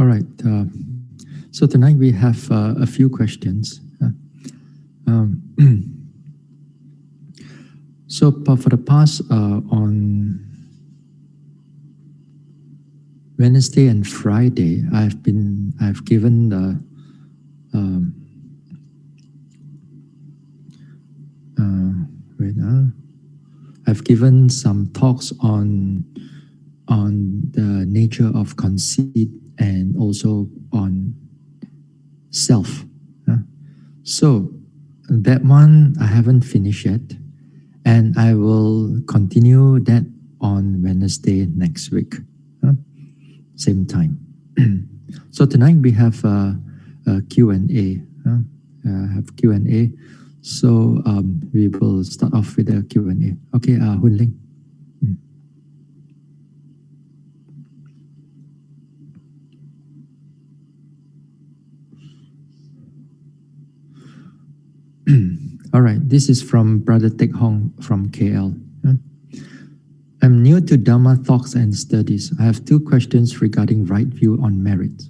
All right. So tonight we have a few questions. So for the past on Wednesday and Friday, I've given the I've given some talks on the nature of conceit and also on self. So that one I haven't finished yet, and I will continue that on Wednesday next week, same time. So tonight we have a Q&A. Have Q&A. So we will start off with a Q&A. Okay, Hun Ling. All right, this is from Brother Tek Hong from KL. I'm new to Dhamma talks and studies. I have two questions regarding right view on merit.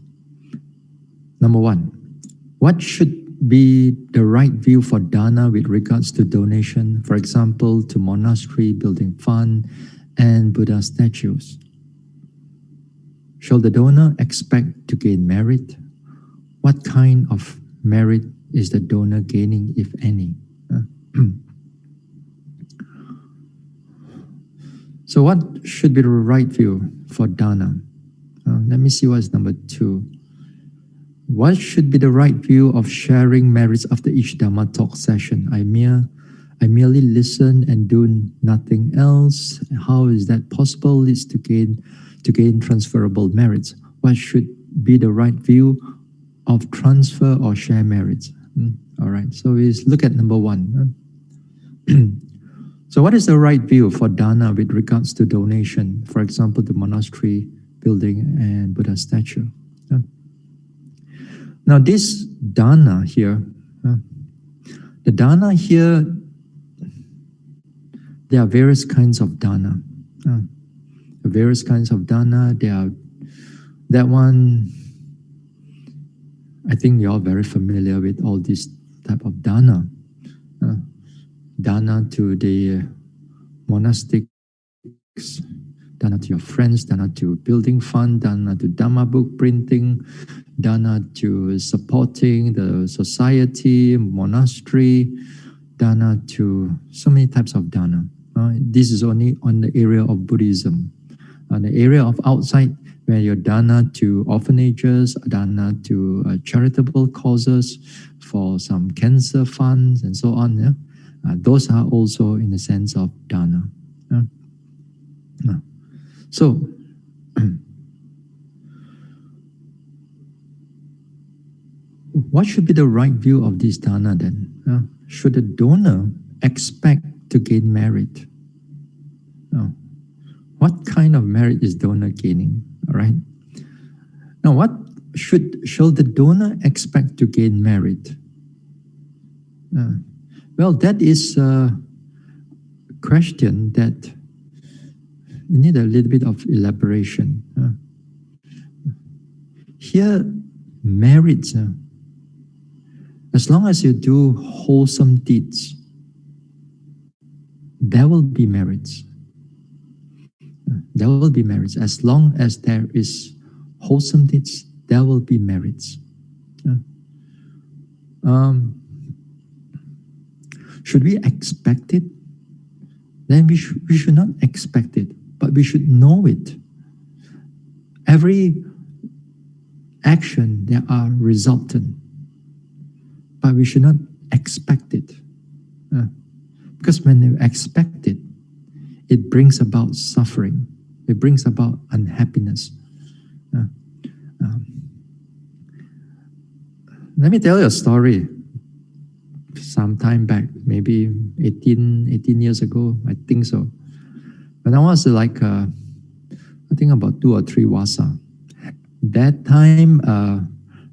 Number one, what should be the right view for dana with regards to donation, for example, to monastery, building fund, and Buddha statues? Shall the donor expect to gain merit? What kind of merit is the donor gaining, if any? So what should be the right view for dana? Let me see what's number two. What should be the right view of sharing merits after each Dhamma talk session? I merely listen and do nothing else. How is that possible? Leads to gain transferable merits. What should be the right view of transfer or share merits? All right, so we look at number one. So what is the right view for dana with regards to donation, for example, the monastery, building, and Buddha statue? Now this dana here, the dana here, there are various kinds of dana. Various kinds of dana. That one, I think you're all very familiar with all this type of dana. Dana to the monastics, dana to your friends, dana to building fund, dana to Dhamma book printing, dana to supporting the society, monastery, dana to so many types of dana. This is only on the area of Buddhism. On the area of outside, where your dana to orphanages, dana to charitable causes, for some cancer funds and so on. Yeah? Those are also in the sense of dana. So, what should be the right view of this dana then? Should the donor expect to gain merit? What kind of merit is donor gaining? All right. Now, shall the donor expect to gain merit? Well, that is a question that you need a little bit of elaboration. Here, merits, as long as you do wholesome deeds, there will be merits. There will be merits. As long as there is wholesome deeds, there will be merits. Should we expect it? Then we should not expect it, but we should know it. Every action, there are resultant, but we should not expect it. Because when you expect it, it brings about suffering. It brings about unhappiness. Let me tell you a story. Some time back, maybe 18 years ago, I think so. When I was like, I think about 2 or 3 wasa. That time,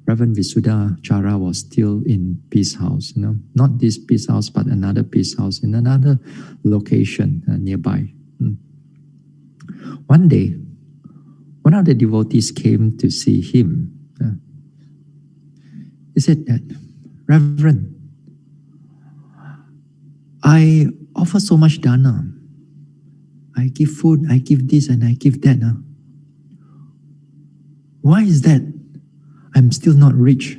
Reverend Visuddhacharya was still in Peace House, not this Peace House, but another Peace House in another location nearby. One day, one of the devotees came to see him. He said that, Reverend, I offer so much dana. I give food, I give this, and I give that. Why is that I'm still not rich?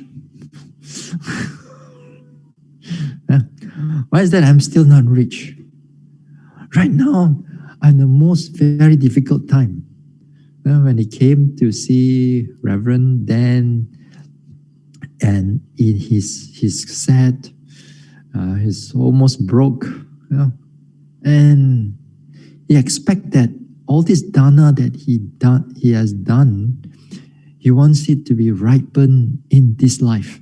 Why is that I'm still not rich? Right now, I'm the most very difficult time. When he came to see Reverend Dan, and he's sad, he's almost broke, and he expects that all this dana that he has done, he wants it to be ripened in this life.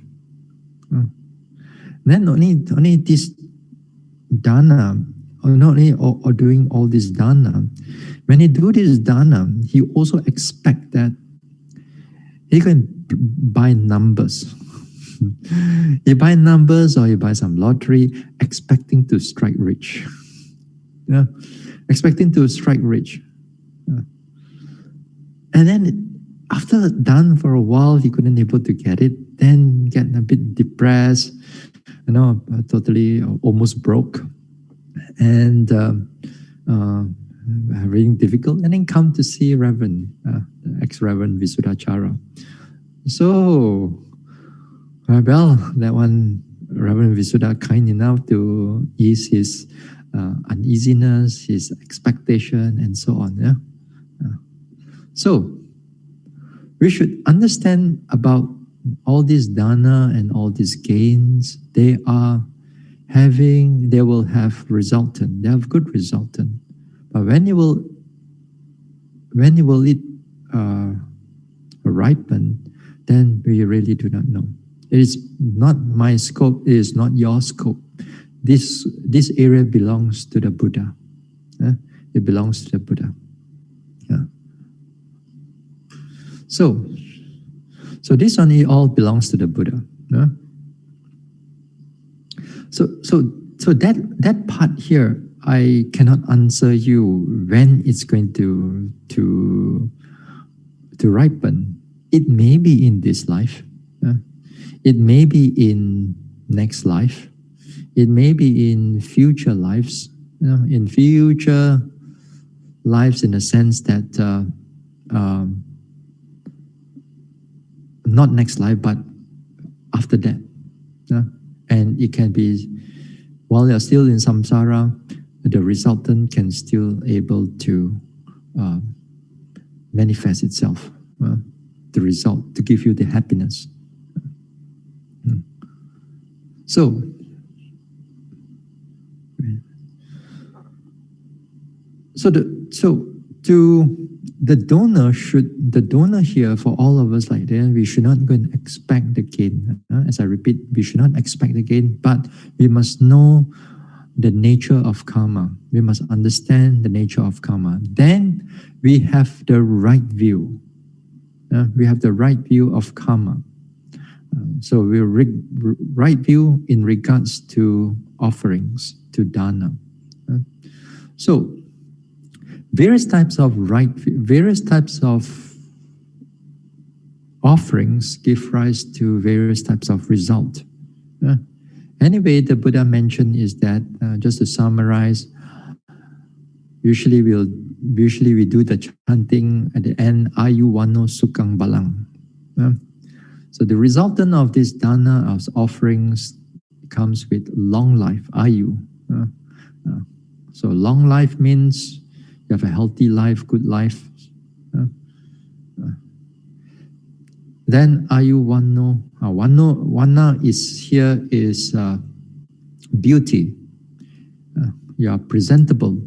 Then only this dana, or not only or doing all this dana, when he do this dana, he also expect that he can buy numbers. He buy numbers or he buy some lottery, expecting to strike rich. Expecting to strike rich. And then after done for a while, he couldn't able to get it, then get a bit depressed, totally almost broke, and really difficult, and then come to see Reverend, ex-Reverend Visuddhachara. So, well, that one, Reverend Visuddha kind enough to ease his uneasiness, his expectation, and so on. So, we should understand about all this dana and all these gains. They will have resultant. They have good resultant. But when it will ripen, then we really do not know. It is not my scope. It is not your scope. This area belongs to the Buddha. It belongs to the Buddha. So this only all belongs to the Buddha. So that part here, I cannot answer you when it's going to ripen. It may be in this life. It may be in next life. It may be in future lives. In future lives, in the sense that not next life, but after that. And it can be, while you're still in samsara, the resultant can still able to manifest itself, the result, to give you the happiness. So, the donor here, for all of us like that, we should not go and expect the gain. As I repeat, we should not expect the gain, but we must know the nature of karma. We must understand the nature of karma. Then we have the right view. We have the right view of karma. So we're right view in regards to offerings, to dana. So various types of offerings give rise to various types of result. Anyway, the Buddha mentioned is that, just to summarize, usually we do the chanting at the end, Ayu Wano Sukang Balang. So the resultant of this dana, of offerings, comes with long life, Ayu. So long life means you have a healthy life, good life. Then Ayu Wano. Wana is here is beauty. You are presentable.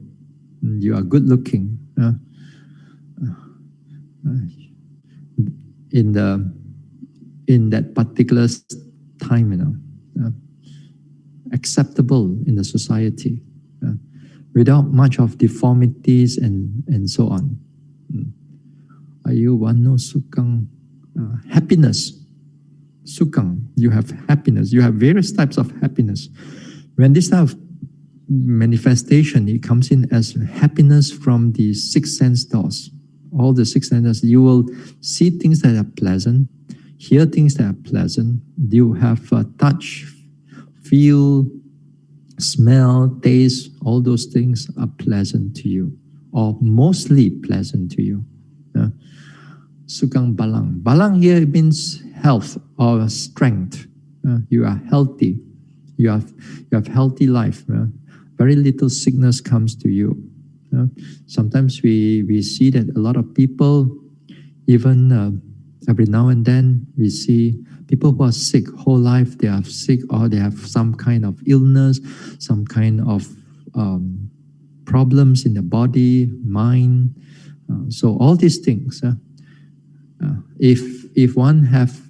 You are good looking. In that particular time, acceptable in the society, without much of deformities and so on. Ayu Wano Sukang. Happiness. Sukang. You have happiness. You have various types of happiness. When this type of manifestation, it comes in as happiness from the six sense doors all the six senses, you will see things that are pleasant, hear things that are pleasant. You have touch, feel, smell, taste, all those things are pleasant to you, or mostly pleasant to you. Sukang balang. Balang here means health or strength. You are healthy. You have healthy life. Very little sickness comes to you. Sometimes we see that a lot of people, even every now and then, we see people who are sick whole life. They are sick, or they have some kind of illness, some kind of problems in the body, mind. So all these things. If one have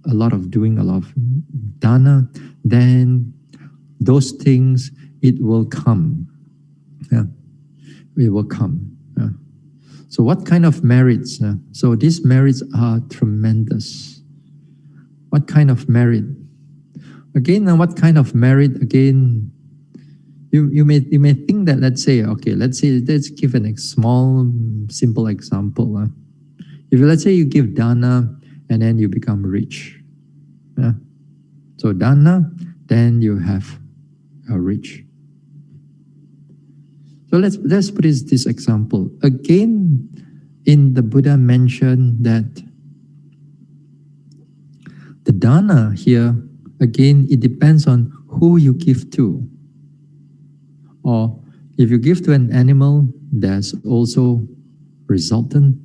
a lot of dana, then those things, it will come. It will come. So what kind of merits? So these merits are tremendous. What kind of merit? Again, what kind of merit? Again, you may think that, let's give a small simple example. If let's say you give dana and then you become rich. So dana, then you have a rich. So let's put this example. Again, in the Buddha mentioned that the dana here, again, it depends on who you give to. Or if you give to an animal, there's also resultant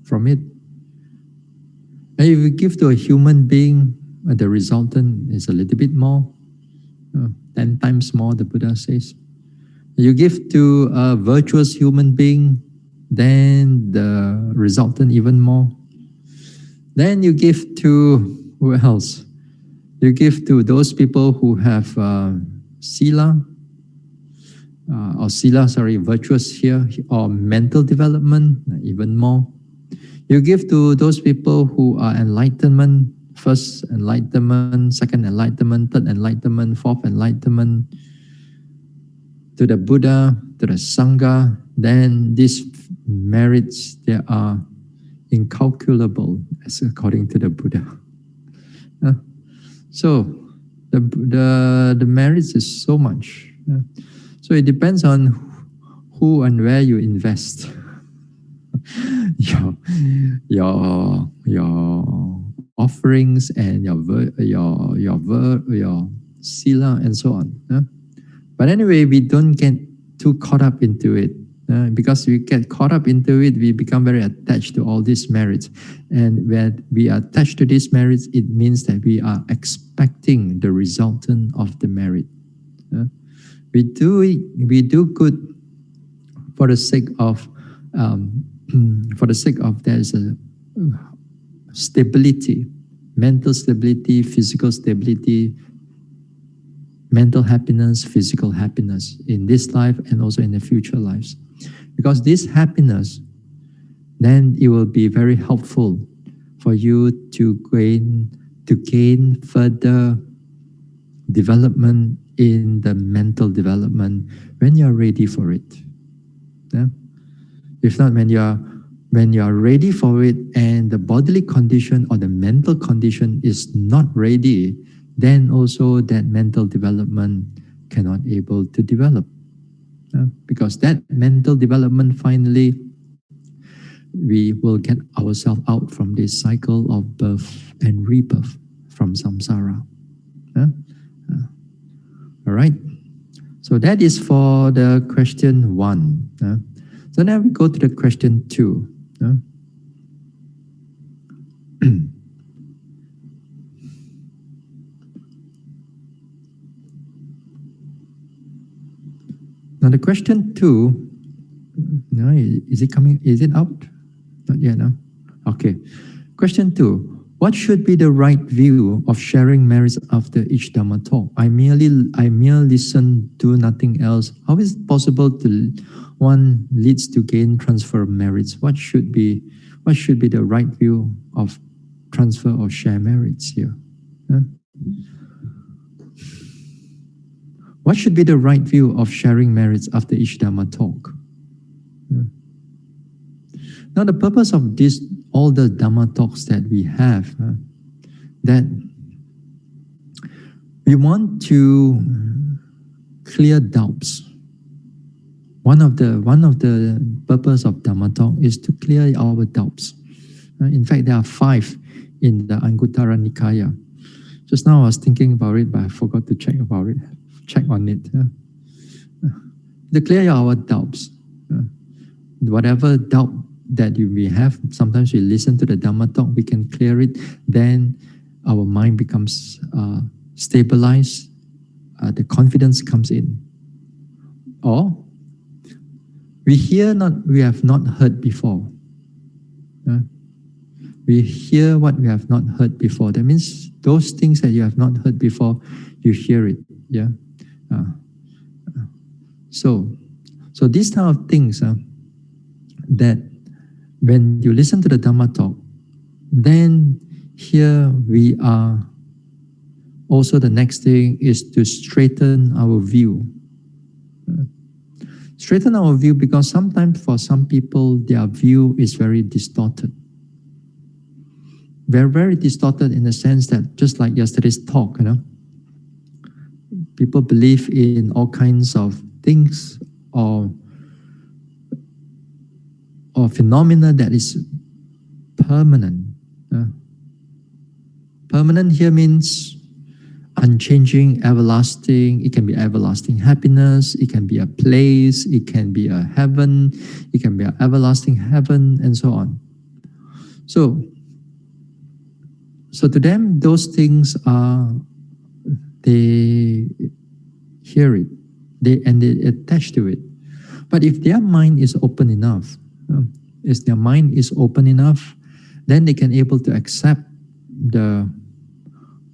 from it. And if you give to a human being, the resultant is a little bit more, 10 times more, the Buddha says. You give to a virtuous human being, then the resultant even more. Then you give to, who else? You give to those people who have sila, virtuous here, or mental development, even more. You give to those people who are enlightenment, first enlightenment, second enlightenment, third enlightenment, fourth enlightenment, to the Buddha, to the Sangha, then these merits, they are incalculable, as according to the Buddha. So the merits is so much. So it depends on who and where you invest your offerings and your sila and so on. But anyway, we don't get too caught up into it. Because we get caught up into it, we become very attached to all these merits. And when we are attached to these merits, it means that we are expecting the resultant of the merit. We do good for the sake of there is a stability, mental stability, physical stability, mental happiness, physical happiness in this life and also in the future lives. Because this happiness, then it will be very helpful for you to gain further development in the mental development when you are ready for it. If not, when you are ready for it and the bodily condition or the mental condition is not ready, then also that mental development cannot able to develop. Because that mental development, finally, we will get ourselves out from this cycle of birth and rebirth from samsara. All right. So that is for the question 1. So now we go to the question 2. Now the question 2, is it coming? Is it out? Not yet, no? Okay. Question 2. What should be the right view of sharing merits after each Dhamma talk? I merely listen, do nothing else. How is it possible to one leads to gain transfer of merits? What should be the right view of transfer or share merits here? What should be the right view of sharing merits after each Dhamma talk? Now the purpose of this, all the Dhamma talks that we have, that we want to clear doubts. One of the purpose of Dhamma talk is to clear our doubts. In fact, there are 5 in the Anguttara Nikaya. Just now I was thinking about it, but I forgot to check on it. To clear our doubts. Whatever doubt that you may have, sometimes we listen to the Dhamma talk, we can clear it, then our mind becomes stabilized, the confidence comes in. Or we have not heard before. We hear what we have not heard before. That means those things that you have not heard before, you hear it. Yeah. So these type of things that when you listen to the Dhamma talk, then here we are. Also, the next thing is to straighten our view. Straighten our view, because sometimes for some people, their view is very distorted. They're very distorted in the sense that, just like yesterday's talk, people believe in all kinds of things or phenomena that is permanent. Permanent here means unchanging, everlasting. It can be everlasting happiness, it can be a place, it can be a heaven, it can be an everlasting heaven, and so on. So to them, those things they hear it, they attach to it. But if their mind is open enough, then they can able to accept the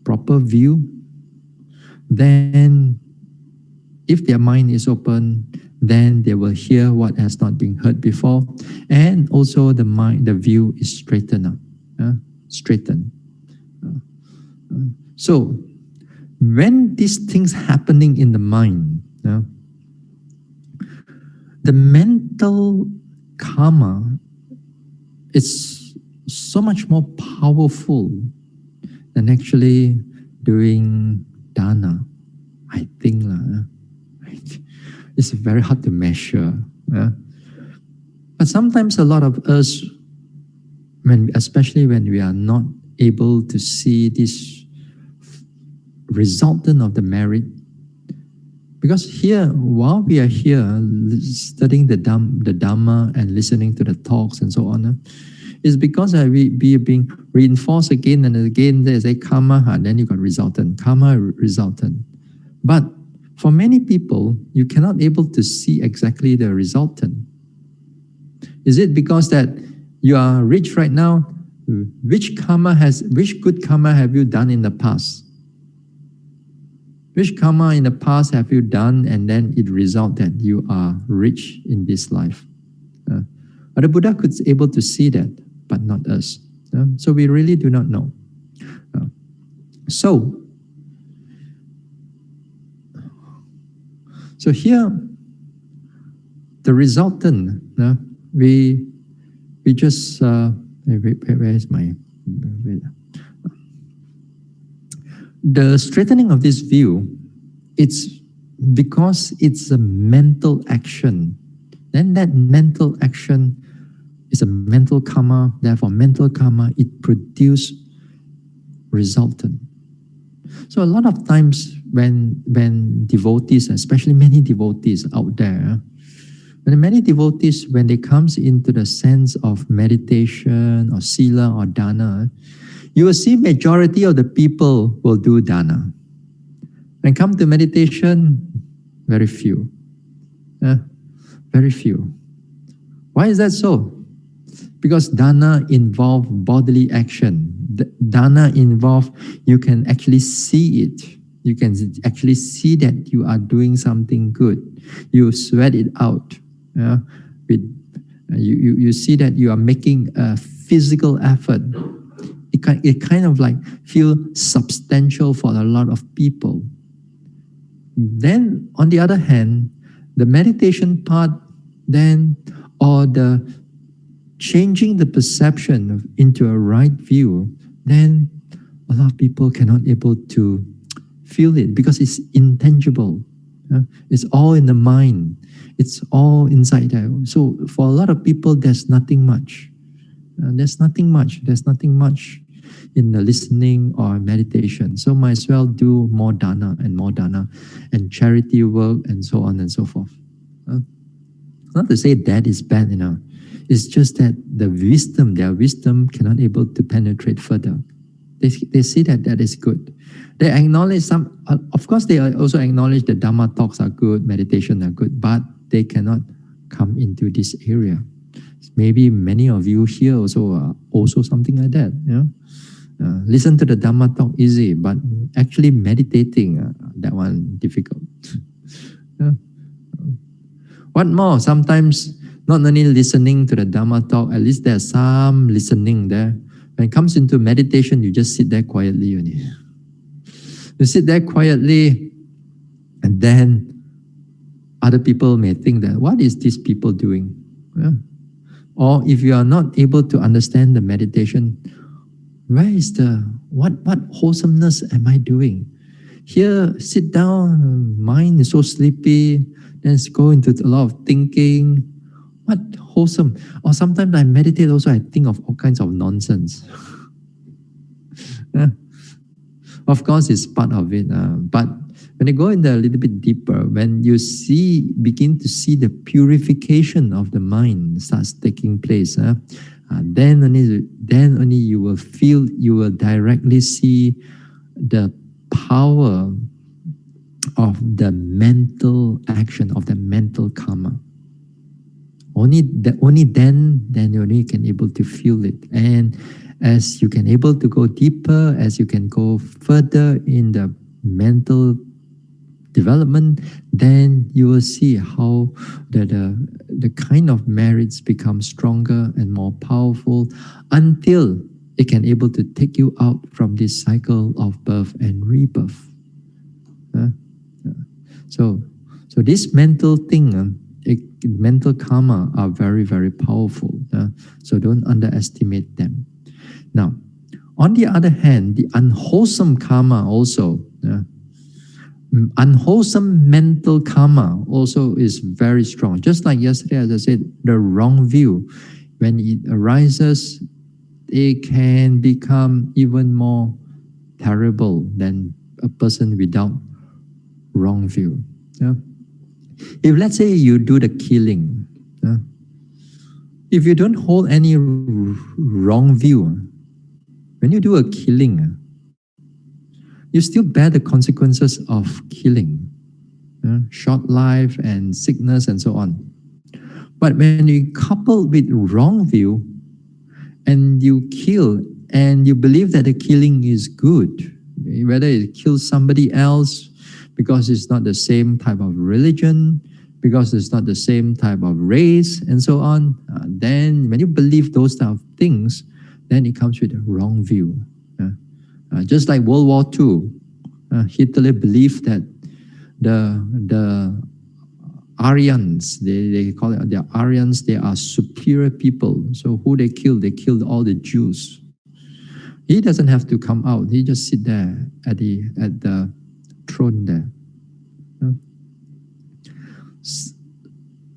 proper view. Then if their mind is open, then they will hear what has not been heard before, and also the view is straightened up. So when these things happening in the mind, the mental karma is so much more powerful than actually doing dana. I think it's very hard to measure. But sometimes a lot of us, especially when we are not able to see this resultant of the merit, because here, while we are here studying the Dhamma and listening to the talks and so on, is because we are being reinforced again and again. There's a karma, and then you got resultant, karma, resultant. But for many people, you cannot able to see exactly the resultant. Is it because that you are rich right now? Which good karma have you done in the past? Which karma in the past have you done, and then it result that you are rich in this life? But the Buddha could able to see that, but not us. So we really do not know. So here, the resultant, we just, where is my, the straightening of this view, it's because it's a mental action. Then that mental action is a mental karma. Therefore, mental karma, it produces resultant. So a lot of times when devotees, especially many devotees out there, when they comes into the sense of meditation or sila or dana, you will see majority of the people will do dana. When come to meditation, very few. Very few. Why is that so? Because dana involve bodily action. Dana involve, you can actually see it. You can actually see that you are doing something good. You sweat it out. You see that you are making a physical effort. It kind of like feel substantial for a lot of people. Then on the other hand, the meditation part, then, or the changing the perception into a right view, then a lot of people cannot able to feel it because it's intangible. It's all in the mind. It's all inside there. So for a lot of people, there's nothing much. There's nothing much. There's nothing much in the listening or meditation. So might as well do more dana and charity work and so on and so forth. Not to say that is bad, It's just that their wisdom cannot able to penetrate further. They see that is good. They acknowledge some, of course they also acknowledge that Dharma talks are good, meditation are good, but they cannot come into this area. Maybe many of you here also are also something like that. Listen to the Dharma talk easy, but actually meditating, that one difficult. What more? Sometimes not only listening to the Dharma talk, at least there's some listening there. When it comes into meditation, you just sit there quietly only. You sit there quietly, and then other people may think that, what is these people doing? Or if you are not able to understand the meditation, where is what wholesomeness am I doing? Here, sit down, mind is so sleepy, then go into a lot of thinking. What wholesome? Or sometimes I meditate also, I think of all kinds of nonsense. Of course, it's part of it. But when you go in there a little bit deeper, when you begin to see the purification of the mind starts taking place, then only you will directly see the power of the mental action, of the mental karma. Only then you only can able to feel it. And as you can able to go deeper, as you can go further in the mental development, then you will see how the kind of merits become stronger and more powerful until it can able to take you out from this cycle of birth and rebirth. So this mental thing, mental karma are very, very powerful. So don't underestimate them. Now, on the other hand, the unwholesome karma also, unwholesome mental karma also is very strong. Just like yesterday, as I said, the wrong view, when it arises, it can become even more terrible than a person without wrong view. If let's say you do the killing, if you don't hold any wrong view, when you do a killing, you still bear the consequences of killing, short life and sickness and so on. But when you couple with wrong view and you kill and you believe that the killing is good, whether it kills somebody else because it's not the same type of religion, because it's not the same type of race and so on, then when you believe those type of things, then it comes with a wrong view. Just like World War II, Hitler believed that the Aryans, they call it the Aryans, they are superior people. So who they killed all the Jews. He doesn't have to come out. He just sit there at the throne there.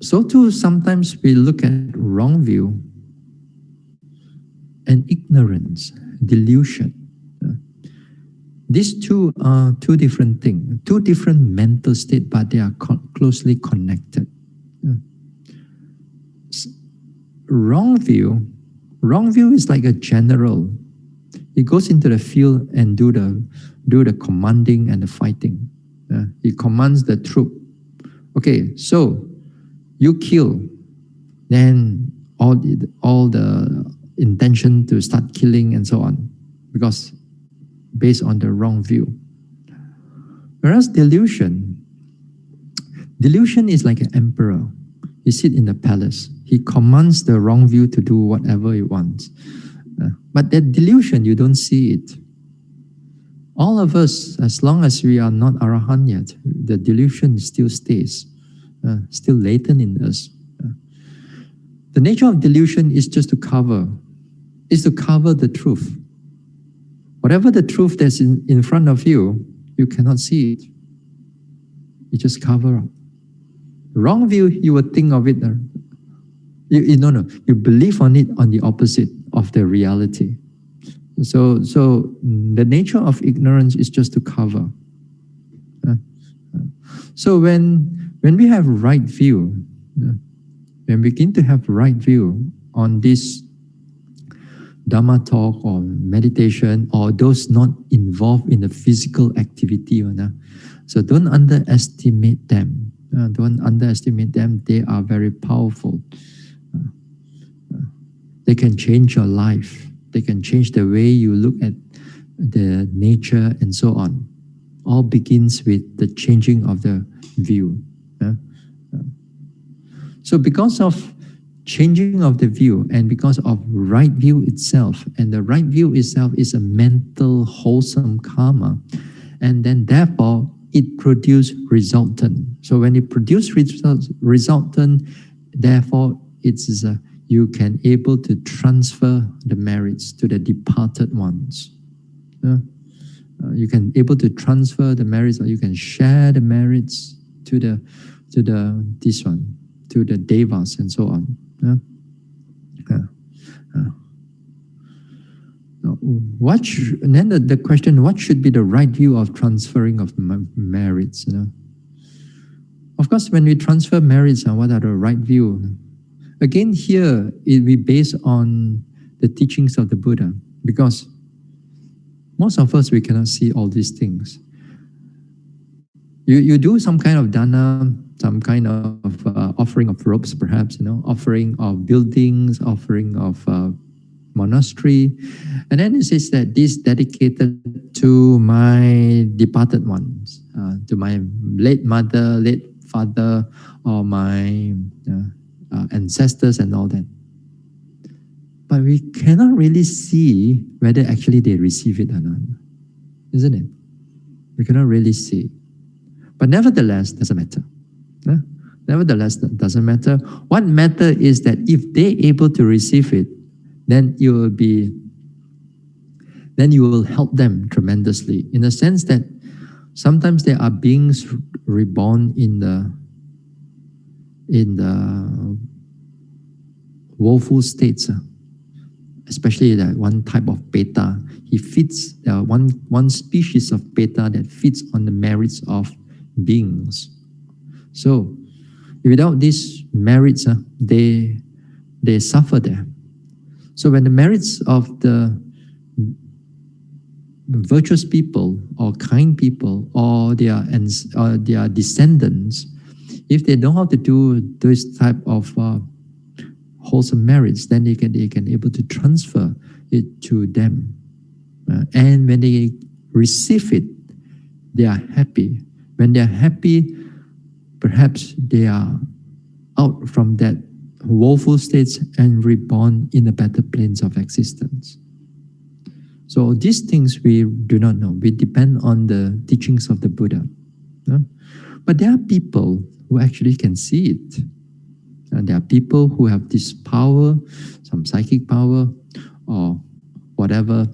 So too, sometimes we look at wrong view and ignorance, delusion. These two are two different things, two different mental states, but they are closely connected. Wrong view is like a general. He goes into the field and do the commanding and the fighting. He commands the troop. Okay, so you kill, then all the intention to start killing and so on, because based on the wrong view. Whereas delusion is like an emperor. He sits in the palace. He commands the wrong view to do whatever he wants. But that delusion, you don't see it. All of us, as long as we are not arahant yet, the delusion still stays, still latent in us. The nature of delusion is just to cover the truth. Whatever the truth that's in front of you, you cannot see it. You just cover up. Wrong view, you will think of it. You believe on it on the opposite of the reality. So the nature of ignorance is just to cover. So when we have right view, when we begin to have right view on this Dhamma talk or meditation, or those not involved in the physical activity, so don't underestimate them. Don't underestimate them. They are very powerful. They can change your life. They can change the way you look at the nature and so on. All begins with the changing of the view. So because of changing of the view and because of right view itself, and the right view itself is a mental wholesome karma, and then therefore it produces resultant. So when it produces resultant, therefore it's you can able to transfer the merits to the departed ones. You can able to transfer the merits, or you can share the merits to the devas and so on. Then the question, what should be the right view of transferring of merits? Of course, when we transfer merits, what are the right view? Again, here it will be based on the teachings of the Buddha, because most of us, we cannot see all these things. You do some kind of dana, some kind of offering of robes, perhaps, offering of buildings, offering of monastery, and then it says that this dedicated to my departed ones, to my late mother, late father, or my ancestors and all that. But we cannot really see whether actually they receive it or not, isn't it? We cannot really see. But nevertheless, doesn't matter. Nevertheless, that doesn't matter. What matters is that if they're able to receive it, then you will help them tremendously. In the sense that sometimes there are beings reborn in the woeful states, especially that one type of beta. He feeds one species of beta that feeds on the merits of beings. So without these merits, they suffer there. So when the merits of the virtuous people or kind people or their descendants, if they know how to do this type of wholesome merits, then they can able to transfer it to them. And when they receive it, they are happy. When they are happy, perhaps they are out from that woeful states and reborn in the better planes of existence. So these things we do not know. We depend on the teachings of the Buddha. But there are people who actually can see it. And there are people who have this power, some psychic power or whatever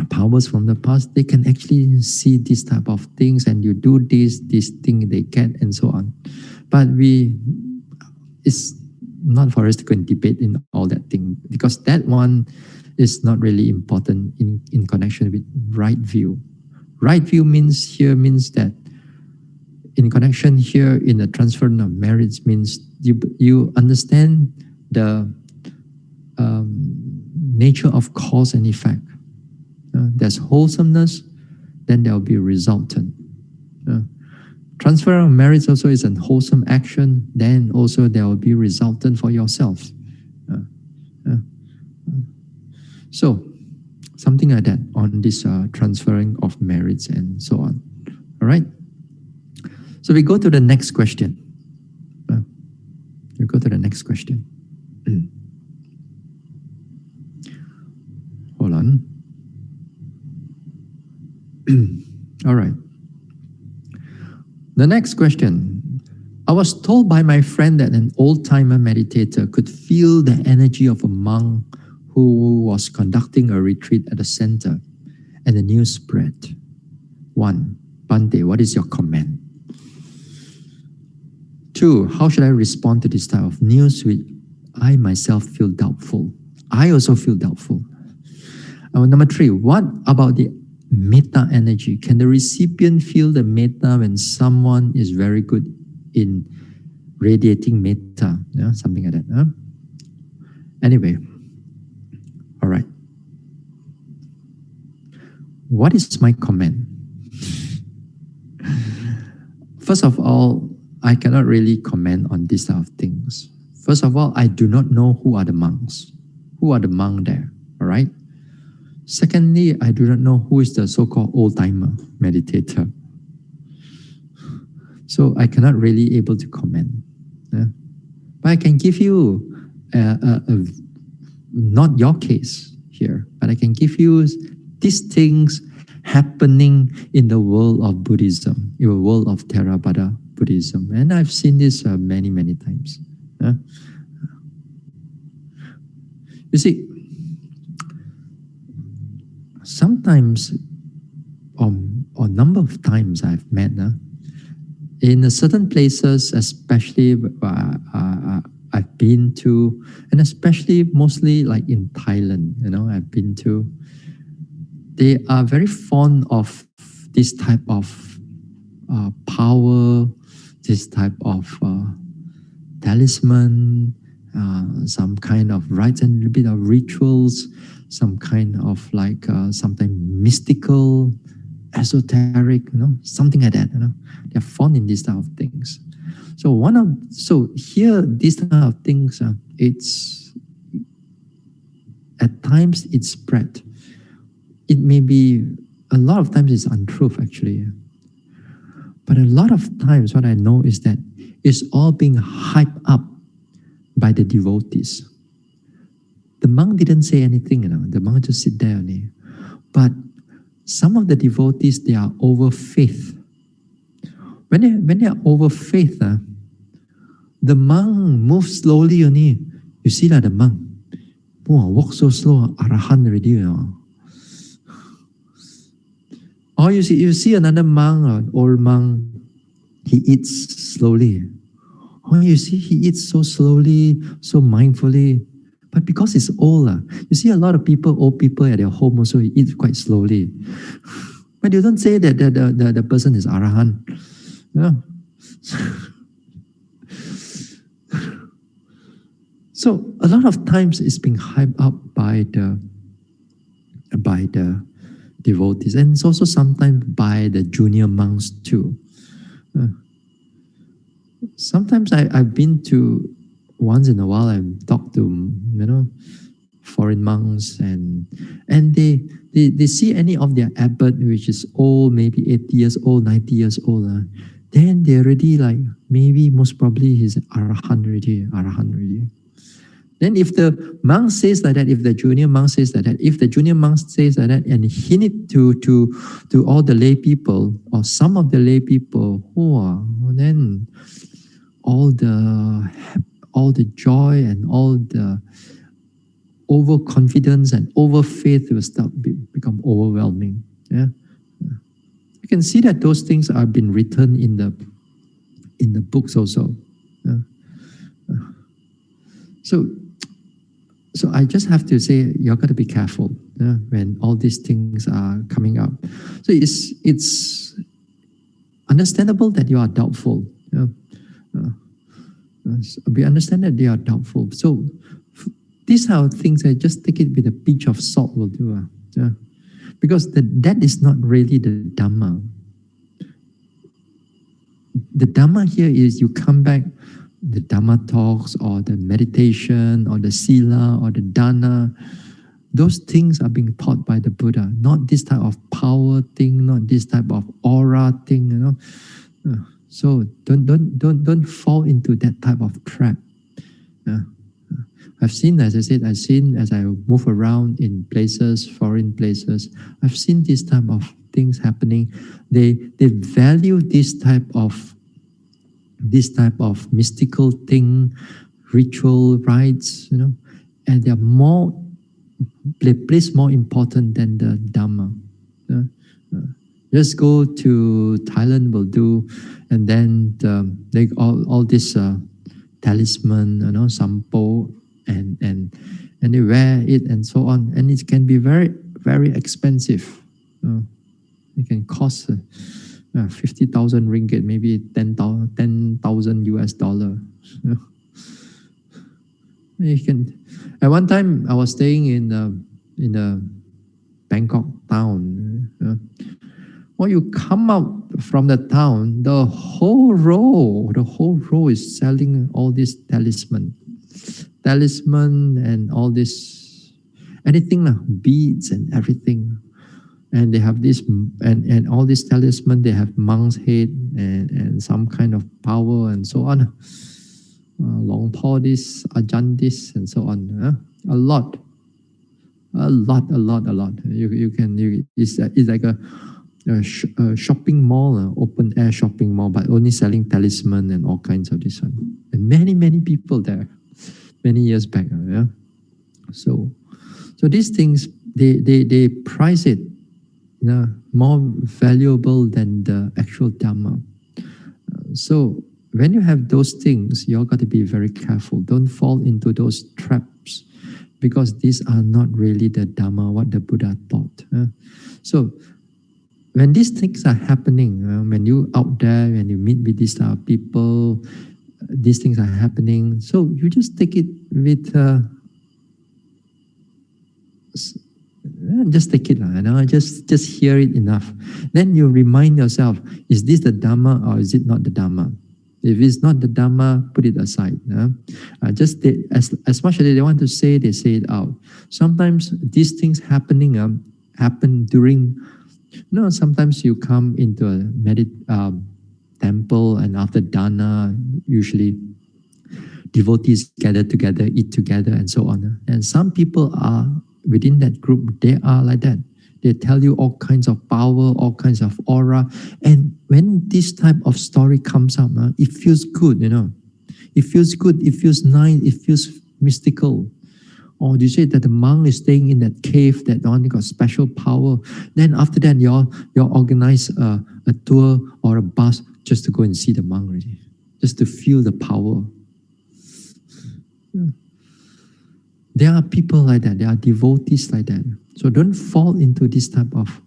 powers from the past. They can actually see this type of things, and you do this thing they can, and so on. But it's not for us to go and debate in all that thing, because that one is not really important in connection with right view. Right view means that in connection here in the transfer of merits means you understand the nature of cause and effect. There's wholesomeness, then there will be resultant. Transfer of merits also is a wholesome action, then also there will be resultant for yourself. So something like that on this transferring of merits and so on. All right. So we go to the next question. We go to the next question. Hold on. All right. The next question. I was told by my friend that an old-timer meditator could feel the energy of a monk who was conducting a retreat at the center, and the news spread. 1. Bhante, what is your comment? 2. How should I respond to this type of news which I myself feel doubtful? I also feel doubtful. Number 3. What about the metta energy? Can the recipient feel the metta when someone is very good in radiating metta? Yeah, something like that. Huh? Anyway, all right. What is my comment? First of all, I cannot really comment on these type of things. First of all, I do not know who are the monks. Who are the monks there, all right? Secondly, I do not know who is the so-called old-timer meditator. So I cannot really able to comment. Yeah? But I can give you, not your case here, but I can give you these things happening in the world of Buddhism, in the world of Theravada Buddhism. And I've seen this many, many times. You see, sometimes, or number of times I've met, in certain places, especially I've been to, and especially mostly like in Thailand, I've been to, they are very fond of this type of power, this type of talisman, some kind of rites and a bit of rituals, some kind of like sometimes mystical, esoteric, something like that. They're fond in these type of things. So here these type of things, it's at times it's spread. It may be a lot of times it's untruth actually, but a lot of times what I know is that it's all being hyped up by the devotees. The monk didn't say anything, the monk just sit there only. But some of the devotees, they are over faith. When they are over faith, the monk moves slowly only. You see that the monk, walk so slow, arahant already. Or you see another monk, an old monk, he eats slowly. Or you see he eats so slowly, so mindfully. But because it's old, you see a lot of people, old people at their home also eat quite slowly. But you don't say that the person is arahant. Yeah. So a lot of times it's being hyped up by the devotees, and it's also sometimes by the junior monks too. Sometimes I've been to, once in a while I talk to foreign monks, and they see any of their abbot which is old, maybe 80 years old, 90 years old, then they're already like, maybe most probably he's arahant already. Then if the monk says like that, if the junior monk says like that, if the junior monk says like that, and he need to all the lay people or some of the lay people, then all the joy and all the overconfidence and overfaith will start become overwhelming. Yeah, you can see that those things have been written in the books also. Yeah. So I just have to say, you're got to be careful when all these things are coming up. So it's understandable that you are doubtful. We understand that they are doubtful. So these are things that just take it with a pinch of salt will do. Because that is not really the Dhamma. The Dhamma here is you come back, the Dhamma talks or the meditation or the Sila or the Dana, those things are being taught by the Buddha, not this type of power thing, not this type of aura thing, So don't fall into that type of trap. I've seen, as I said, as I move around in places, foreign places, I've seen this type of things happening. They value this type of this type of mystical thing, ritual rites, and they are more, they place more important than the Dhamma. Uh, uh, just go to Thailand will do, and then they all this talisman, sampo, and they wear it and so on, and it can be very very expensive. It can cost 50,000 ringgit, maybe 10,000 US dollar. You can. At one time, I was staying in a Bangkok town. When you come out from the town, the whole row is selling all this talisman and all this anything, beads and everything. And they have this, and all this talisman, they have monk's head and some kind of power and so on. Long Tho this, Ajahn this, and so on. A lot. It's like a shopping mall, open air shopping mall, but only selling talisman and all kinds of this one. And many people there, many years back. So these things, they price it more valuable than the actual Dhamma. So when you have those things, you all got to be very careful. Don't fall into those traps, because these are not really the Dhamma, what the Buddha taught. So when these things are happening, when you out there, when you meet with these people, these things are happening. So you just take it with, just take it, just hear it enough. Then you remind yourself, is this the Dhamma or is it not the Dhamma? If it's not the Dhamma, put it aside. Just as much as they want to say, they say it out. Sometimes these things happen during, sometimes you come into a temple, and after dana, usually devotees gather together, eat together, and so on. And some people are within that group, they are like that. They tell you all kinds of power, all kinds of aura. And when this type of story comes up, it feels good, It feels good, it feels nice, it feels mystical. Or you say that the monk is staying in that cave, that only got special power. Then after that, you organize a tour or a bus just to go and see the monk, really, just to feel the power. There are people like that. There are devotees like that. So don't fall into this type of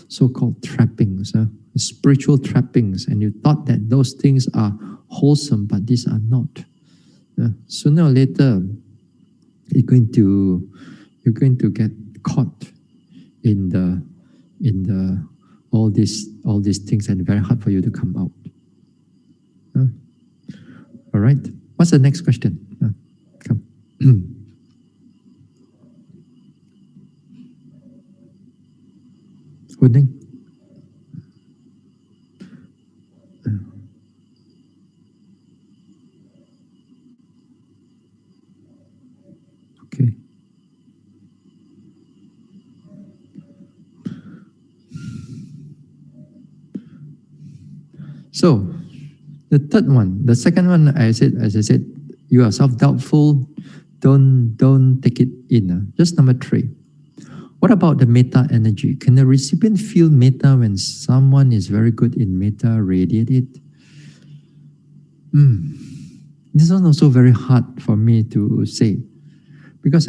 so-called trappings, spiritual trappings, and you thought that those things are wholesome, but these are not. Sooner or later, you're going to get caught in the all these things, and very hard for you to come out. All right. What's the next question? Come. Good thing. Okay. So the third one, the second one, as I said, you are self-doubtful. Don't take it in. Just number 3. What about the metta energy? Can the recipient feel metta when someone is very good in metta, radiate it? This is also very hard for me to say, because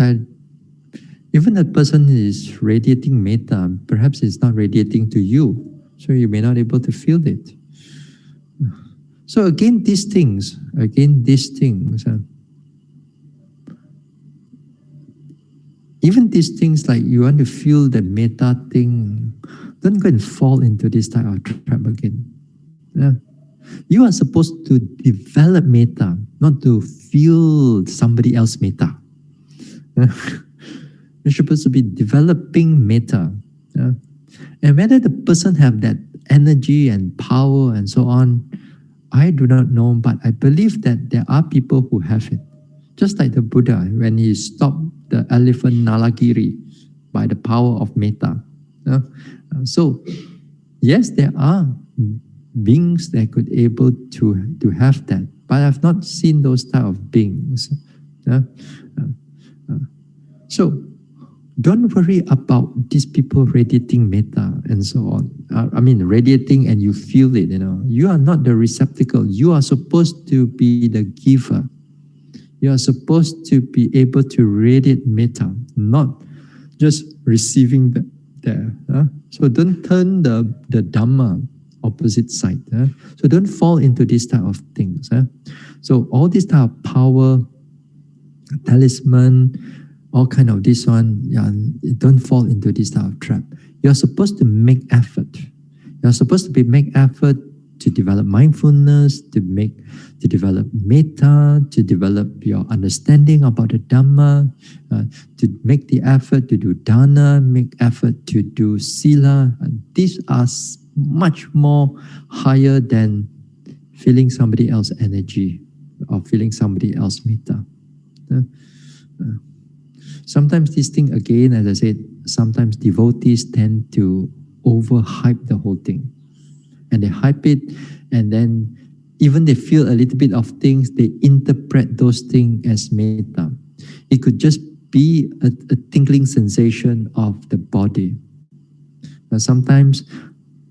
even a person is radiating metta, perhaps it's not radiating to you, so you may not be able to feel it. So again, these things, even these things, like you want to feel the metta thing, don't go and fall into this type of trap again. You are supposed to develop metta, not to feel somebody else's metta. You're supposed to be developing metta. And whether the person have that energy and power and so on, I do not know, but I believe that there are people who have it. Just like the Buddha, when he stopped the elephant Nalagiri by the power of metta. So, yes, there are beings that could able to have that, but I've not seen those type of beings. Uh, so don't worry about these people radiating metta and so on. I mean, radiating and you feel it, You are not the receptacle. You are supposed to be the giver. You are supposed to be able to radiate metta, not just receiving there. So don't turn the Dhamma opposite side. So don't fall into this type of things. So all this type of power, talisman, all kind of this one, don't fall into this type of trap. You're supposed to make effort. You're supposed to make effort to develop mindfulness, to develop metta, to develop your understanding about the Dhamma, to make the effort to do dana, make effort to do sila. These are much more higher than feeling somebody else's energy or feeling somebody else's metta. Sometimes this thing, again, as I said, sometimes devotees tend to overhype the whole thing. And they hype it, and then even they feel a little bit of things, they interpret those things as metta. It could just be a tingling sensation of the body. But sometimes,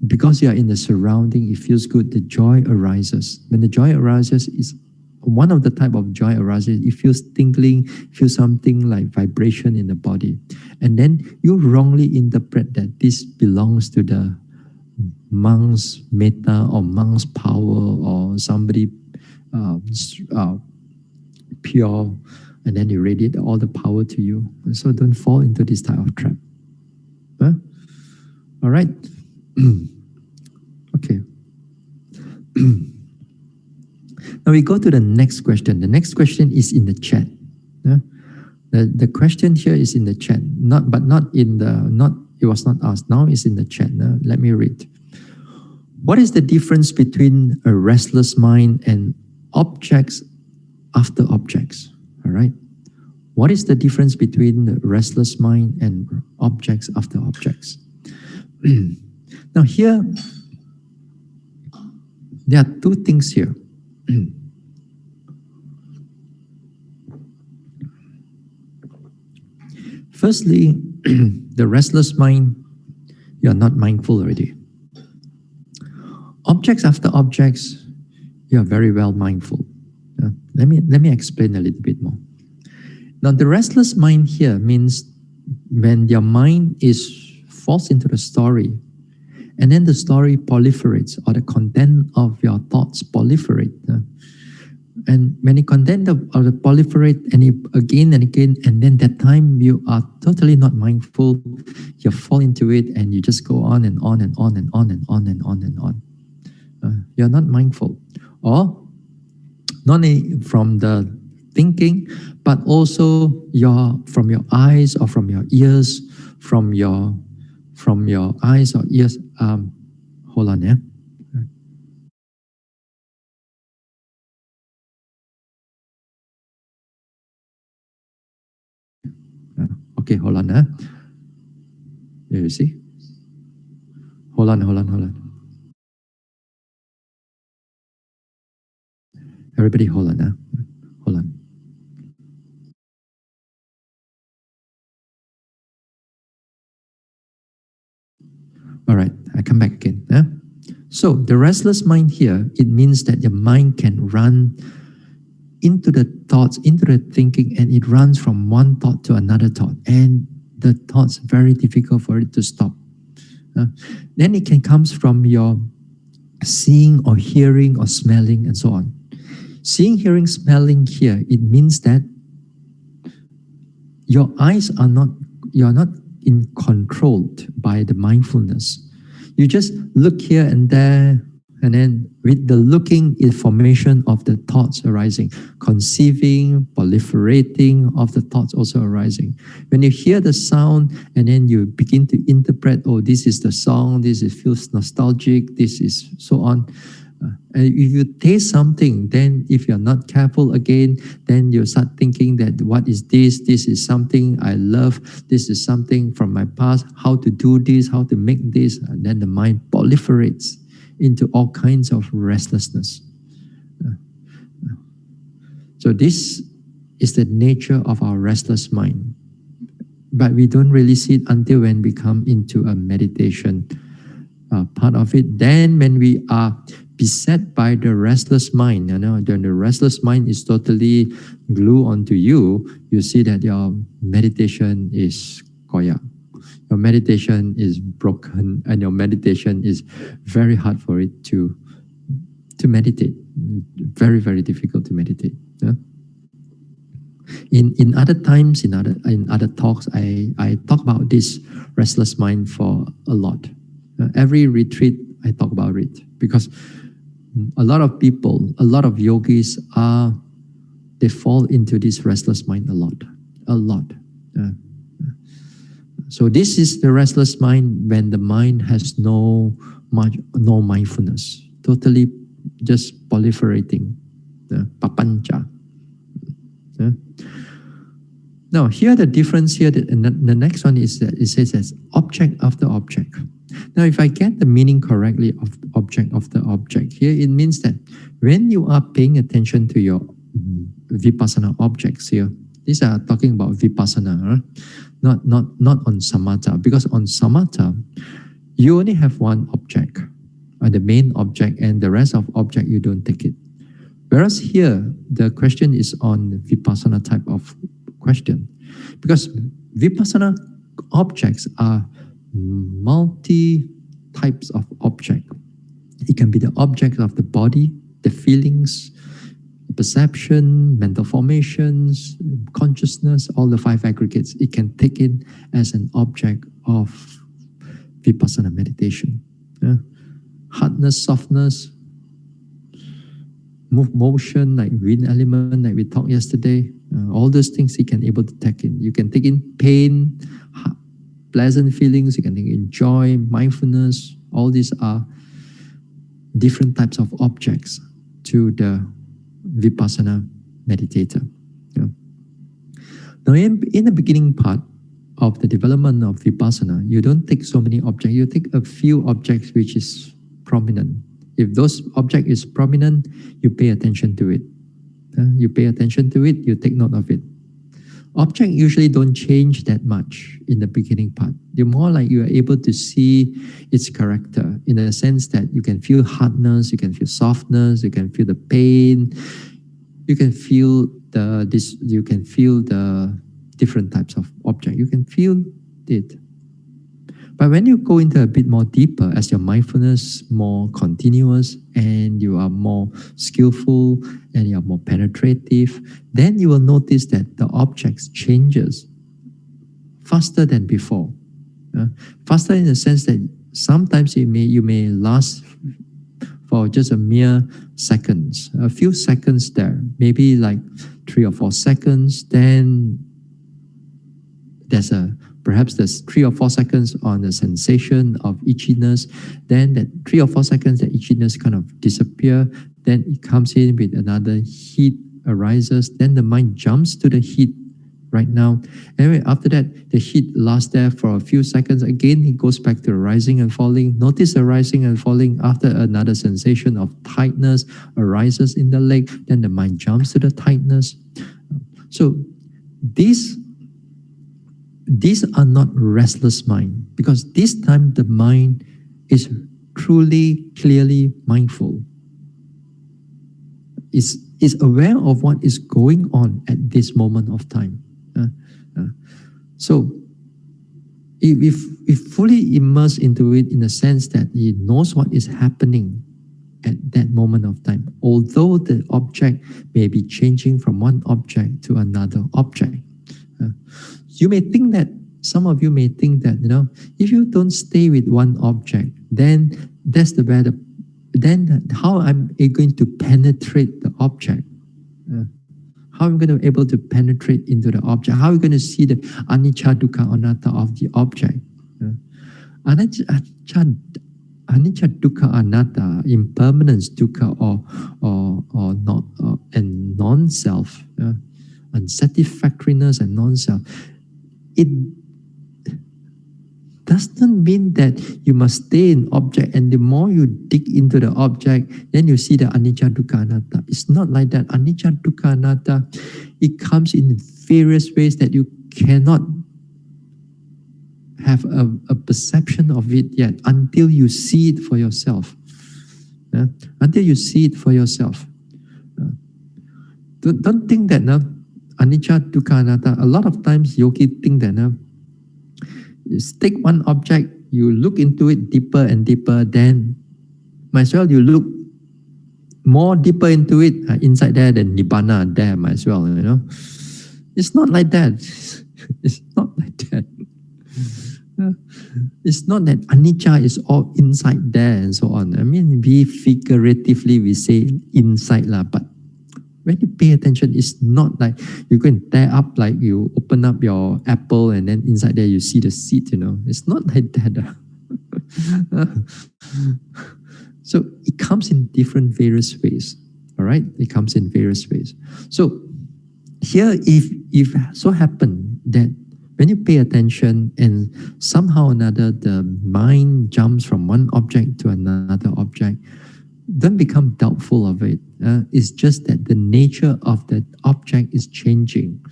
because you are in the surrounding, it feels good, the joy arises. When the joy arises, is one of the type of joy arises, it feels tingling, feels something like vibration in the body. And then you wrongly interpret that this belongs to the monk's metta or monk's power or somebody pure, and then you radiate all the power to you. So don't fall into this type of trap. All right. Okay. Now we go to the next question. The next question is in the chat. The question here is in the chat, it was not asked. Now it's in the chat. Let me read. What is the difference between a restless mind and objects after objects? All right. What is the difference between the restless mind and objects after objects? Now here, there are two things here. Firstly, the restless mind, you are not mindful already. Objects after objects, you are very well mindful. Let me explain a little bit more. Now, the restless mind here means when your mind falls into the story, and then the story proliferates, or the content of your thoughts proliferate. And when the content of the proliferate, and again and again, and then that time you are totally not mindful, you fall into it, and you just go on and on and on and on and on and on and on. You're not mindful, or not only from the thinking, but also from your eyes or from your ears, from your eyes or ears. Hold on, yeah. Okay, hold on. You see? Hold on. Everybody hold on. Hold on. All right, I come back again. So the restless mind here, it means that your mind can run into the thoughts, into the thinking, and it runs from one thought to another thought. And the thoughts, very difficult for it to stop. Then it can come from your seeing or hearing or smelling and so on. Seeing, hearing, smelling here, it means that your eyes are not, you're not controlled by the mindfulness. You just look here and there, and then with the looking information of the thoughts arising, conceiving, proliferating of the thoughts also arising. When you hear the sound and then you begin to interpret, oh, this is the song, feels nostalgic, this is so on. If you taste something, then if you're not careful again, then you start thinking that what is this? This is something I love. This is something from my past. How to do this? How to make this? And then the mind proliferates into all kinds of restlessness. So this is the nature of our restless mind. But we don't really see it until when we come into a meditation part of it. Then when we are beset by the restless mind, then the restless mind is totally glued onto you, you see that your meditation is koyak. Your meditation is broken, and your meditation is very hard for it to meditate. Very, very difficult to meditate. Yeah? In other times, in other talks, I talk about this restless mind for a lot. Every retreat, I talk about it because a lot of people, a lot of yogis they fall into this restless mind a lot. So this is the restless mind when the mind has no mindfulness, totally just proliferating, papancha. Now here the difference here, the next one is that it says as object after object. Now if I get the meaning correctly of object after object, here it means that when you are paying attention to your vipassana objects here, these are talking about vipassana, not on samatha, because on samatha you only have one object, the main object, and the rest of object you don't take it. Whereas here the question is on vipassana type of question, because vipassana objects are multi types of object. It can be the object of the body, the feelings, perception, mental formations, consciousness, all the five aggregates. It can take it as an object of vipassana meditation. Hardness, softness, motion, like wind element, like we talked yesterday. All those things you can able to take in. You can take in pain, pleasant feelings. You can take in joy, mindfulness. All these are different types of objects to the vipassana meditator. Now, in the beginning part of the development of vipassana, you don't take so many objects. You take a few objects which is prominent. If those object is prominent, you pay attention to it. You pay attention to it, you take note of it. Object usually don't change that much in the beginning part. You're more like you are able to see its character in the sense that you can feel hardness, you can feel softness, you can feel the pain, you can feel the different types of object. You can feel it. But when you go into a bit more deeper, as your mindfulness more continuous and you are more skillful and you are more penetrative, then you will notice that the objects changes faster than before. Faster in the sense that sometimes you may last for just a mere seconds, a few seconds there, maybe like 3 or 4 seconds. Then perhaps there's 3 or 4 seconds on the sensation of itchiness. Then that 3 or 4 seconds, the itchiness kind of disappear. Then it comes in with another heat arises. Then the mind jumps to the heat right now. Anyway, after that, the heat lasts there for a few seconds. Again, it goes back to rising and falling. Notice the rising and falling after another sensation of tightness arises in the leg. Then the mind jumps to the tightness. So these are not restless mind, because this time the mind is truly, clearly mindful. Is aware of what is going on at this moment of time. So if fully immersed into it in the sense that he knows what is happening at that moment of time, although the object may be changing from one object to another object. You may think that, some of you may think that, if you don't stay with one object, then that's the better. Then how am I going to penetrate the object? How am I going to be able to penetrate into the object? How are we going to see the anicca, dukkha, anatta of the object? Anicca, dukkha, anatta, impermanence, dukkha, or not, and non-self, unsatisfactoriness and non-self. It does not mean that you must stay in object, and the more you dig into the object, then you see the anicca, dukkha, anatta. It's not like that. Anicca, dukkha, anatta, it comes in various ways that you cannot have a perception of it yet until you see it for yourself. Until you see it for yourself. Don't think that anicca, dukkha, anatta. A lot of times yogi think that you take one object, you look into it deeper and deeper, then might as well you look more deeper into it, inside there, then nibbana there might as well, It's not like that. It's not like that. It's not that anicca is all inside there and so on. I mean, we figuratively we say inside lah, but when you pay attention, it's not like you go and tear up, like you open up your apple and then inside there you see the seed, It's not like that. So it comes in different various ways. All right? It comes in various ways. So here, if so happen that when you pay attention and somehow or another the mind jumps from one object to another object, don't become doubtful of it. It's just that the nature of that object is changing.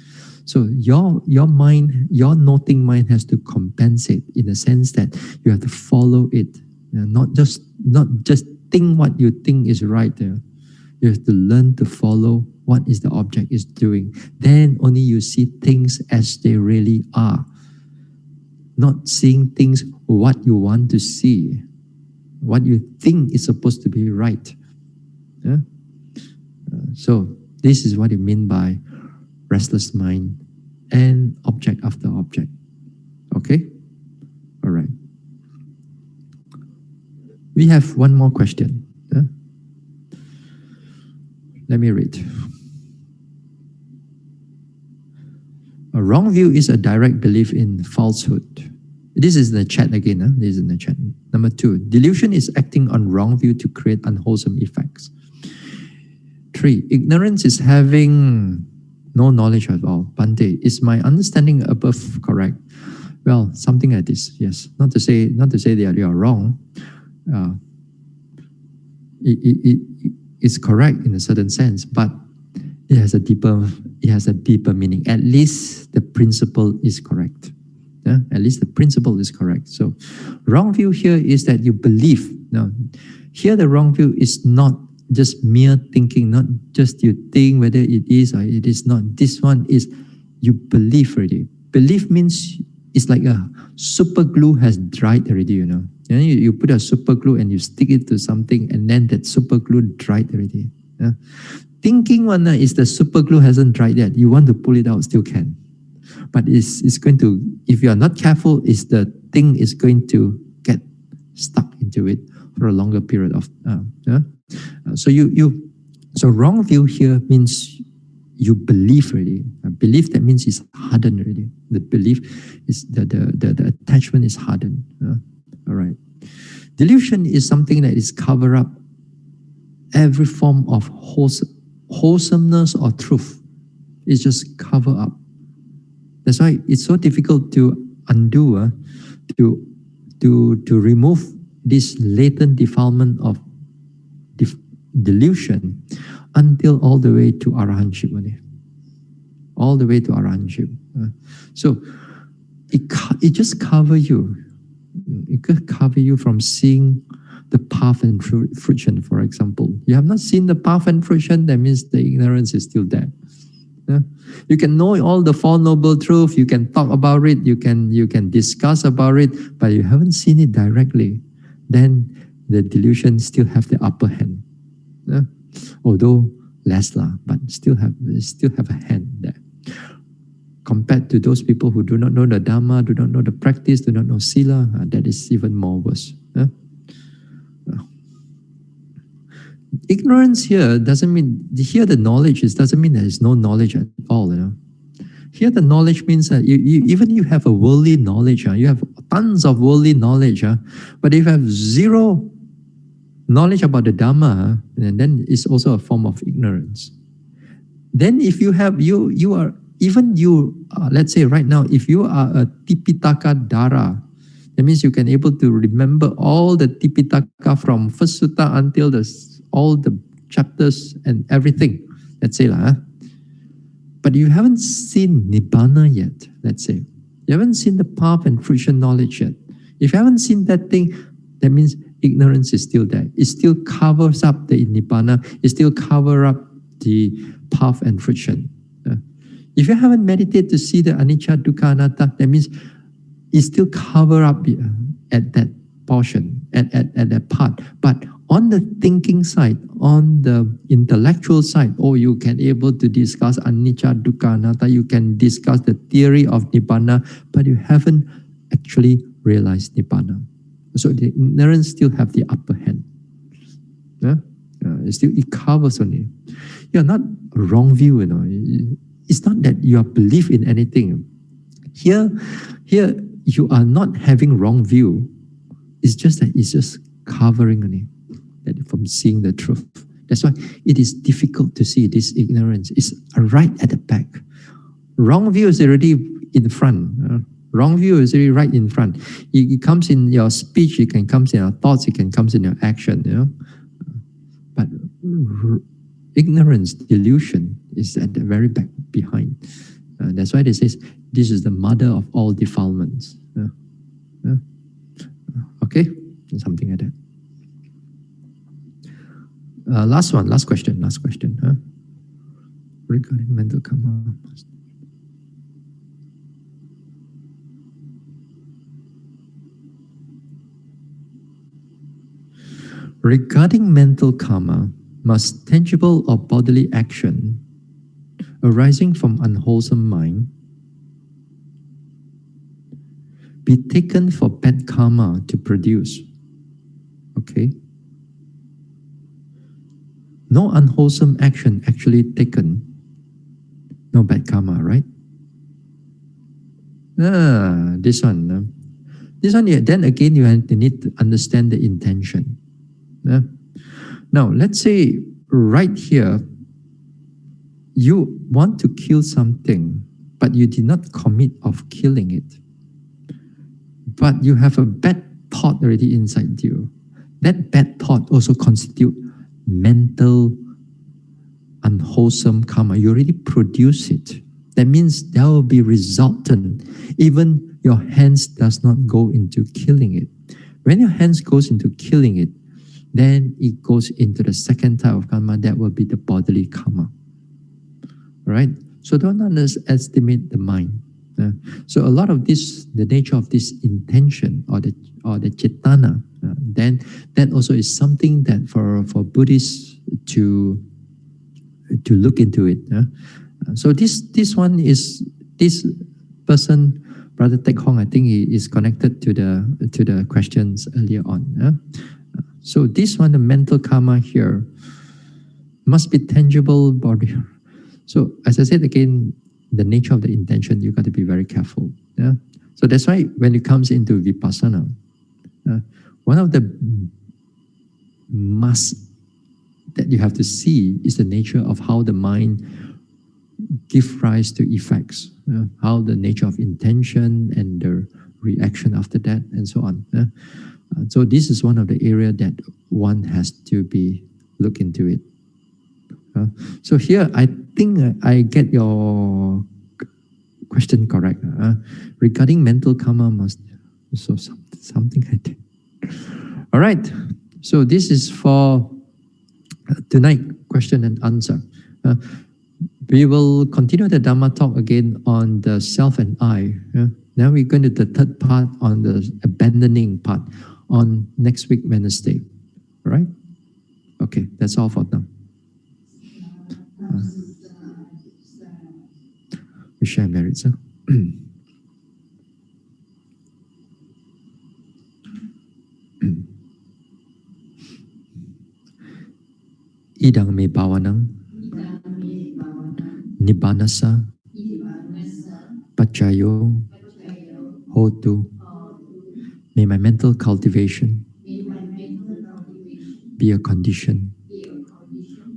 So your mind, your noting mind has to compensate in the sense that you have to follow it. Not just think what you think is right there. You have to learn to follow what is the object is doing. Then only you see things as they really are. Not seeing things what you want to see, what you think is supposed to be right. So this is what it means by restless mind and object after object. Okay? All right. We have one more question. Let me read. A wrong view is a direct belief in falsehood. This is in the chat again. This is in the chat. Number 2, delusion is acting on wrong view to create unwholesome effects. 3, ignorance is having no knowledge at all. Bhante, is my understanding above correct? Well, something like this, yes. Not to say that you are wrong. It's correct in a certain sense, but it has a deeper meaning. At least the principle is correct. At least the principle is correct. So wrong view here is that you believe. Now, here the wrong view is not just mere thinking, not just you think whether it is or it is not. This one is you believe already. Belief means it's like a super glue has dried already, You put a super glue and you stick it to something and then that super glue dried already. Thinking one is the super glue hasn't dried yet. You want to pull it out, still can. But it's going to, if you are not careful, the thing is going to get stuck into it for a longer period of So wrong view here means you believe already. Belief, that means it's hardened already. The belief is the attachment is hardened. All right. Delusion is something that is cover up every form of wholesomeness or truth. It's just cover up. That's why it's so difficult to undo, to remove this latent defilement of delusion until all the way to arahantship. All the way to arahantship. So it just cover you. It could cover you from seeing the path and fruition, for example. You have not seen the path and fruition, that means the ignorance is still there. You can know all the Four Noble Truths, you can talk about it, you can discuss about it, but you haven't seen it directly. Then the delusion still have the upper hand. Although less, but still have a hand there. Compared to those people who do not know the Dhamma, do not know the practice, do not know Sila, that is even more worse. Ignorance here doesn't mean, here the knowledge doesn't mean there is no knowledge at all. Here the knowledge means that even you have a worldly knowledge, you have tons of worldly knowledge, but if you have zero knowledge about the Dhamma, then it's also a form of ignorance. Then if you have, let's say right now, if you are a Tipitaka Dara, That means you can able to remember all the Tipitaka from first sutta until all the chapters and everything. Let's say lah. But you haven't seen Nibbana yet, let's say. You haven't seen the path and fruition knowledge yet. If you haven't seen that thing, that means ignorance is still there. It still covers up the Nibbana. It still covers up the path and fruition. If you haven't meditated to see the anicca, dukkha, anatta, that means it still cover up at that portion, at that part. But on the thinking side, on the intellectual side, you can able to discuss anicca, dukkha, anatta, you can discuss the theory of Nibbana, but you haven't actually realized Nibbana. So the ignorance still have the upper hand. It covers only. You're not wrong view, It's not that you are believe in anything. Here you are not having wrong view. It's just that it's just covering only from seeing the truth. That's why it is difficult to see this ignorance. It's right at the back. Wrong view is already in front. Wrong view is already right in front. It comes in your speech, it can come in your thoughts, it can come in your action. But ignorance, delusion is at the very back behind. That's why they say this is the mother of all defilements. Okay, something like that. Last question. Regarding mental karma. Regarding mental karma, must tangible or bodily action arising from unwholesome mind be taken for bad karma to produce? Okay. No unwholesome action actually taken, no bad karma, right? This one, then again you need to understand the intention. Now, let's say right here, you want to kill something, but you did not commit of killing it. But you have a bad thought already inside you. That bad thought also constitute mental unwholesome karma. You already produce it. That means there will be resultant. Even your hands does not go into killing it. When your hands goes into killing it, then it goes into the second type of karma, that will be the bodily karma. Right? So don't underestimate the mind. So a lot of this, the nature of this intention or the cetana, then that also is something that for Buddhists to look into it. So this one is this person, Brother Tek Hong, I think he is connected to the questions earlier on. So this one, the mental karma here, must be tangible body. So as I said again, the nature of the intention, you got to be very careful. So that's why when it comes into vipassana, one of the must that you have to see is the nature of how the mind give rise to effects, how the nature of intention and the reaction after that, and so on. So this is one of the area that one has to be look into it. So here, I think I get your question correct. Regarding mental karma, must so something like that. All right. So this is for tonight question and answer. We will continue the Dhamma talk again on the self and I. Now we're going to the third part on the abandoning part on next week, Wednesday. All right? Okay, that's all for now. We share merits. Idang me bawanang Nibbanasa Pachayo Hotu. May my mental cultivation be a condition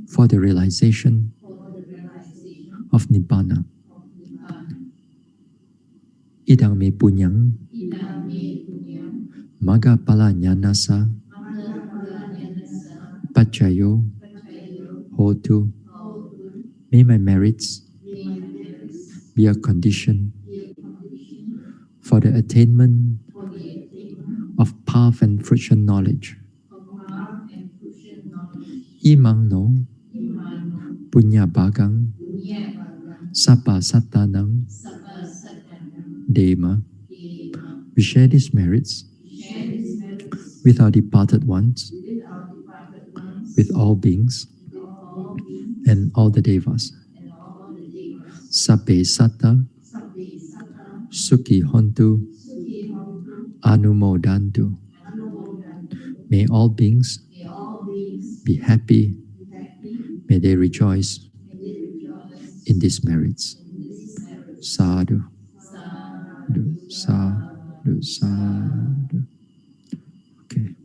for the realization of Nibbana. Idang me punyang Magapala Nyanasa Pachayo Hotu. May my merits be a condition for the attainment of path and fruition knowledge. Imang no punya bagang sapa satanang dema. We share these merits with our departed ones, with all beings and all the devas. Sabbe satta sukhi hontu anumodantu. May all beings be happy. May they rejoice in these merits. Sadhu, sadhu, sadhu, sadhu. Okay.